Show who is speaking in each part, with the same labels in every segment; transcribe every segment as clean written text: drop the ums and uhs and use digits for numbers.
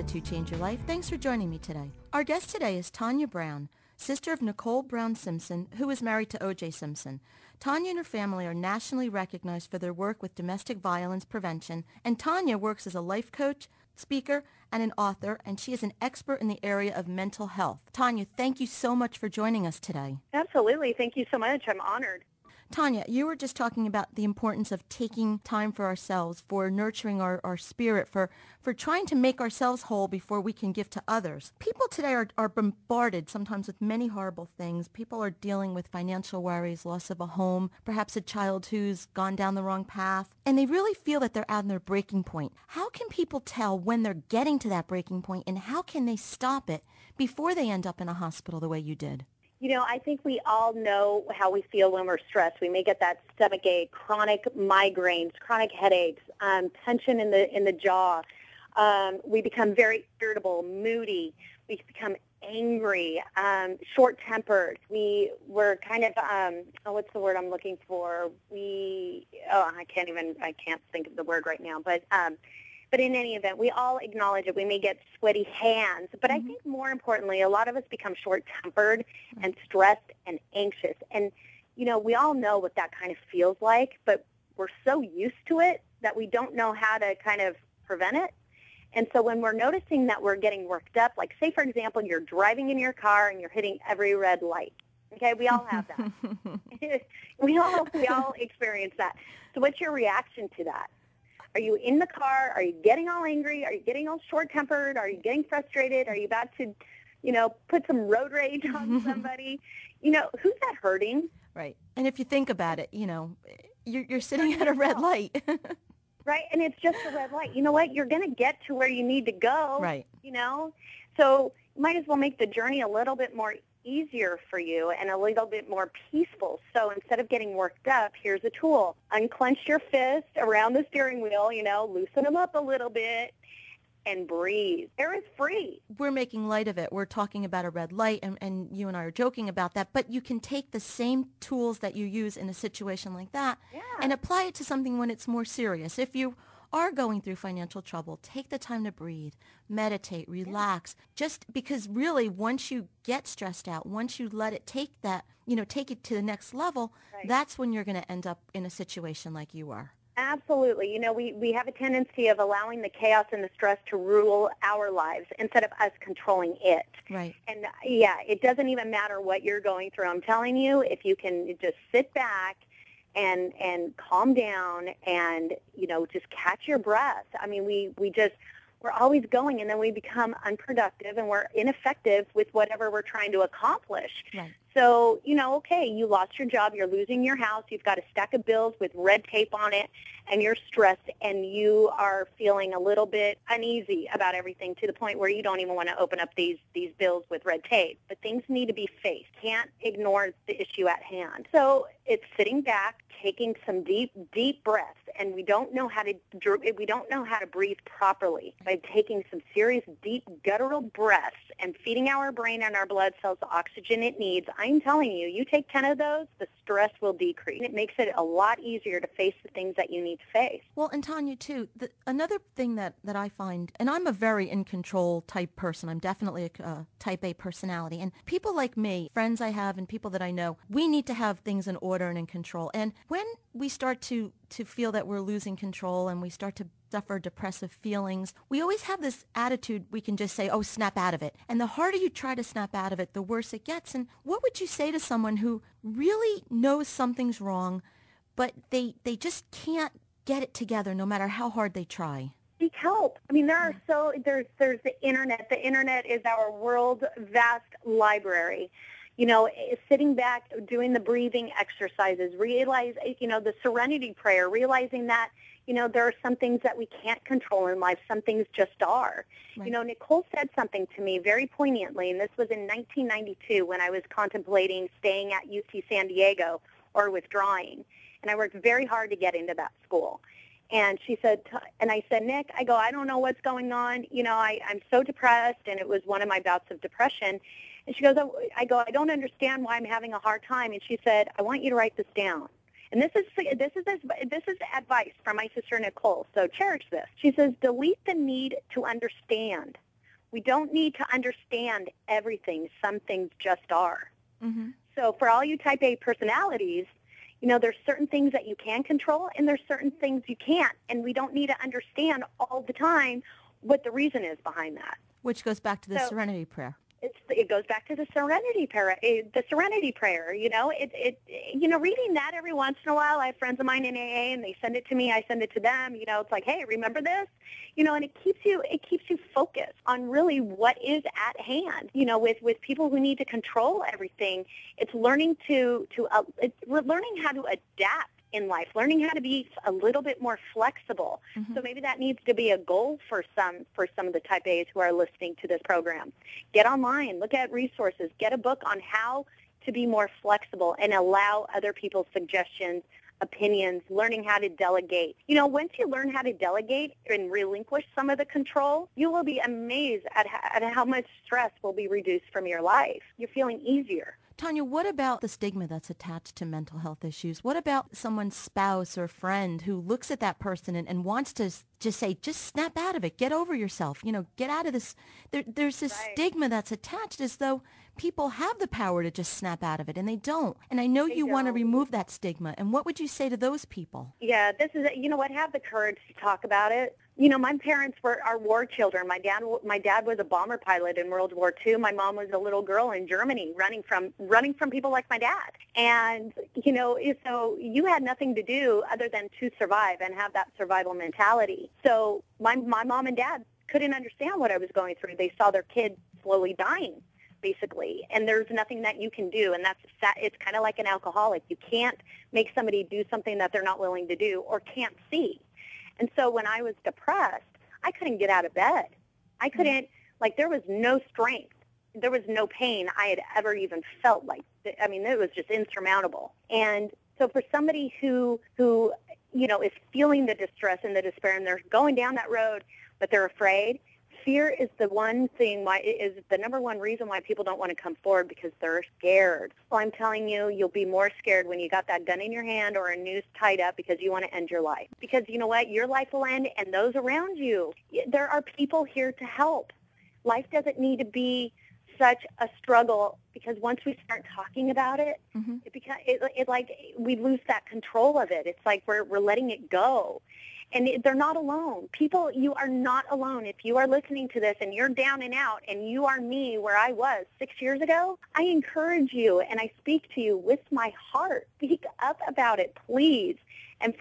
Speaker 1: Attitude Change Your Life. Thanks for joining me today. Our guest today is Tanya Brown, sister of Nicole Brown Simpson, who is married to O.J. Simpson. Tanya and her family are nationally recognized for their work with domestic violence prevention, and Tanya works as a life coach, speaker, and an author, and she is an expert in the area of mental health. Tanya, thank you so much for joining us today.
Speaker 2: Absolutely. Thank you so much. I'm honored.
Speaker 1: Tanya, you were just talking about the importance of taking time for ourselves, for nurturing our spirit, for trying to make ourselves whole before we can give to others. People today are bombarded sometimes with many horrible things. People are dealing with financial worries, loss of a home, perhaps a child who's gone down the wrong path, and they really feel that they're at their breaking point. How can people tell when they're getting to that breaking point, and how can they stop it before they end up in a hospital the way you did?
Speaker 2: You know, I think we all know how we feel when we're stressed. We may get that stomach ache, chronic migraines, chronic headaches, tension in the jaw. We become very irritable, moody. We become angry, short-tempered. We're kind of, what's the word I'm looking for? I can't think of the word right now, but in any event, we all acknowledge it. We may get sweaty hands, but I think more importantly, a lot of us become short-tempered and stressed and anxious. And, you know, we all know what that kind of feels like, but we're so used to it that we don't know how to kind of prevent it. And so when we're noticing that we're getting worked up, like say, for example, you're driving in your car and you're hitting every red light. Okay, we all have that. we all experience that. So what's your reaction to that? Are you in the car? Are you getting all angry? Are you getting all short-tempered? Are you getting frustrated? Are you about to, put some road rage on somebody? Who's that hurting?
Speaker 1: Right. And if you think about it, you're sitting at a red light.
Speaker 2: Right. And it's just a red light. You know what? You're going to get to where you need to go.
Speaker 1: Right.
Speaker 2: So you might as well make the journey a little bit more easier for you and a little bit more peaceful. So instead of getting worked up, here's a tool. Unclench your fist around the steering wheel, loosen them up a little bit and breathe. Air is free.
Speaker 1: We're making light of it. We're talking about a red light, and you and I are joking about that, but you can take the same tools that you use in a situation like that and apply it to something when it's more serious. If you are going through financial trouble, take the time to breathe, meditate, relax. Just because really once you get stressed out, once you let it take it to the next level, that's when you're going to end up in a situation like you are.
Speaker 2: Absolutely. We have a tendency of allowing the chaos and the stress to rule our lives instead of us controlling it.
Speaker 1: Right.
Speaker 2: And it doesn't even matter what you're going through. I'm telling you, if you can just sit back and calm down and, just catch your breath. I mean, we're always going, and then we become unproductive and we're ineffective with whatever we're trying to accomplish.
Speaker 1: Right.
Speaker 2: So, okay, you lost your job, you're losing your house, you've got a stack of bills with red tape on it, and you're stressed, and you are feeling a little bit uneasy about everything to the point where you don't even want to open up these bills with red tape. But things need to be faced. Can't ignore the issue at hand. So it's sitting back, taking some deep breaths, and we don't know how to breathe properly by taking some serious, deep, guttural breaths and feeding our brain and our blood cells the oxygen it needs. I'm telling you, you take 10 of those, the stress will decrease. It makes it a lot easier to face the things that you need to face.
Speaker 1: Well, and Tanya, too, another thing that I find, and I'm a very in-control type person. I'm definitely a type A personality. And people like me, friends I have and people that I know, we need to have things in order and in control. And when we start to feel that we're losing control and we start to suffer depressive feelings, we always have this attitude we can just say, oh, snap out of it. And the harder you try to snap out of it, the worse it gets. And what would you say to someone who really knows something's wrong, but they just can't get it together no matter how hard they try?
Speaker 2: Seek help. I mean, there's the internet. The internet is our world's vast library. Sitting back, doing the breathing exercises, realize, the serenity prayer, realizing that, there are some things that we can't control in life. Some things just are. Right. Nicole said something to me very poignantly, and this was in 1992 when I was contemplating staying at UC San Diego or withdrawing. And I worked very hard to get into that school. And she said, and I said, Nick, I don't know what's going on. I'm so depressed, and it was one of my bouts of depression. And she goes, I don't understand why I'm having a hard time. And she said, I want you to write this down. And this is advice from my sister Nicole. So cherish this. She says, delete the need to understand. We don't need to understand everything. Some things just are.
Speaker 1: Mm-hmm.
Speaker 2: So for all you type A personalities, there's certain things that you can control and there's certain things you can't. And we don't need to understand all the time what the reason is behind that.
Speaker 1: Which goes back to the serenity prayer.
Speaker 2: It goes back to the serenity prayer. Reading that every once in a while. I have friends of mine in AA, and they send it to me. I send it to them. It's like, hey, remember this? And it keeps you focused on really what is at hand. With people who need to control everything, it's learning we're learning how to adapt in life, learning how to be a little bit more flexible. Mm-hmm. So maybe that needs to be a goal for some of the type A's who are listening to this program. Get online, look at resources, get a book on how to be more flexible and allow other people's suggestions, opinions, learning how to delegate. Once you learn how to delegate and relinquish some of the control, you will be amazed at how much stress will be reduced from your life. You're feeling easier.
Speaker 1: Tanya, what about the stigma that's attached to mental health issues? What about someone's spouse or friend who looks at that person and wants to just say, just snap out of it, get over yourself, get out of this. There's this stigma that's attached as though people have the power to just snap out of it, and they don't. And I know you want to remove that stigma. And what would you say to those people?
Speaker 2: Yeah, this is, have the courage to talk about it. My parents are war children. My dad was a bomber pilot in World War II. My mom was a little girl in Germany running from people like my dad. And, so you had nothing to do other than to survive and have that survival mentality. So my mom and dad couldn't understand what I was going through. They saw their kid slowly dying, basically, and there's nothing that you can do. And it's kind of like an alcoholic. You can't make somebody do something that they're not willing to do or can't see. And so when I was depressed, I couldn't get out of bed. I couldn't, there was no strength. There was no pain I had ever even felt like. It was just insurmountable. And so for somebody who is feeling the distress and the despair, and they're going down that road, but they're afraid, fear is the number one reason why people don't want to come forward, because they're scared. Well, I'm telling you, you'll be more scared when you got that gun in your hand or a noose tied up because you want to end your life. Because you know what? Your life will end, and those around you. There are people here to help. Life doesn't need to be such a struggle, because once we start talking about it, mm-hmm. We lose that control of it. It's like we're letting it go. And they're not alone. People, you are not alone. If you are listening to this and you're down and out and you are me where I was 6 years ago, I encourage you and I speak to you with my heart. Speak up about it, please. And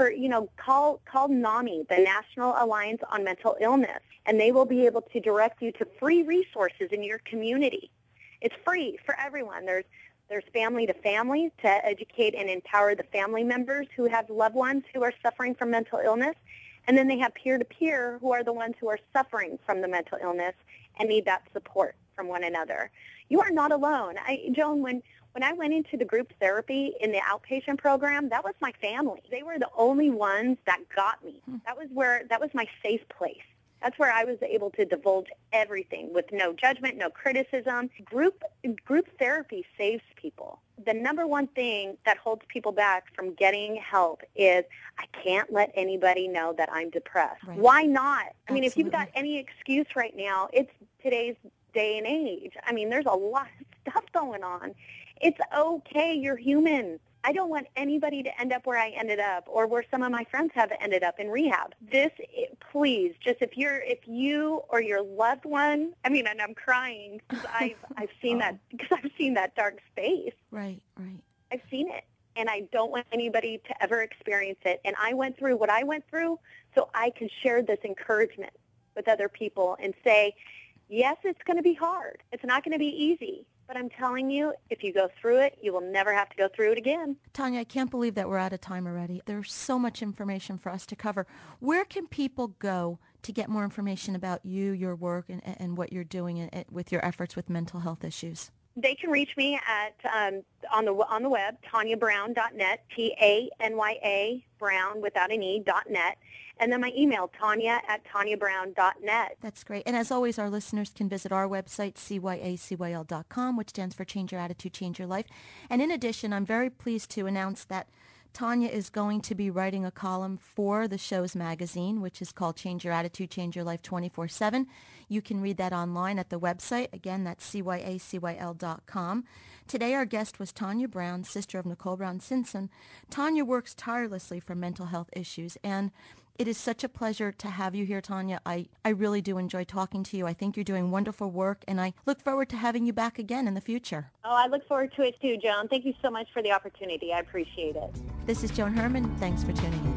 Speaker 2: call NAMI, the National Alliance on Mental Illness, and they will be able to direct you to free resources in your community. It's free for everyone. There's family to family to educate and empower the family members who have loved ones who are suffering from mental illness. And then they have peer-to-peer who are the ones who are suffering from the mental illness and need that support from one another. You are not alone. Joan, when I went into the group therapy in the outpatient program, that was my family. They were the only ones that got me. That was my safe place. That's where I was able to divulge everything with no judgment, no criticism. Group therapy saves people. The number one thing that holds people back from getting help is, I can't let anybody know that I'm depressed. Right. Why not? Absolutely. If you've got any excuse right now, it's today's day and age. There's a lot of stuff going on. It's okay. You're human. I don't want anybody to end up where I ended up or where some of my friends have ended up in rehab. Please, just if you or your loved one, and I'm crying because I've seen that dark space.
Speaker 1: Right.
Speaker 2: I've seen it, and I don't want anybody to ever experience it. And I went through what I went through so I can share this encouragement with other people and say, yes, it's going to be hard. It's not going to be easy. But I'm telling you, if you go through it, you will never have to go through it again.
Speaker 1: Tanya, I can't believe that we're out of time already. There's so much information for us to cover. Where can people go to get more information about you, your work, and what you're doing with your efforts with mental health issues?
Speaker 2: They can reach me at on the web, tanyabrown.net, Tanya Brown without an E.net. And then my email, tanya@tanyabrown.net.
Speaker 1: That's great. And as always, our listeners can visit our website, CYACYL.com, which stands for Change Your Attitude, Change Your Life. And in addition, I'm very pleased to announce that Tanya is going to be writing a column for the show's magazine, which is called Change Your Attitude, Change Your Life 24/7. You can read that online at the website. Again, that's CYACYL.com. Today our guest was Tanya Brown, sister of Nicole Brown Simpson. Tanya works tirelessly for mental health issues, and it is such a pleasure to have you here, Tanya. I really do enjoy talking to you. I think you're doing wonderful work, and I look forward to having you back again in the future.
Speaker 2: Oh, I look forward to it too, Joan. Thank you so much for the opportunity. I appreciate it.
Speaker 1: This is Joan Herman. Thanks for tuning in.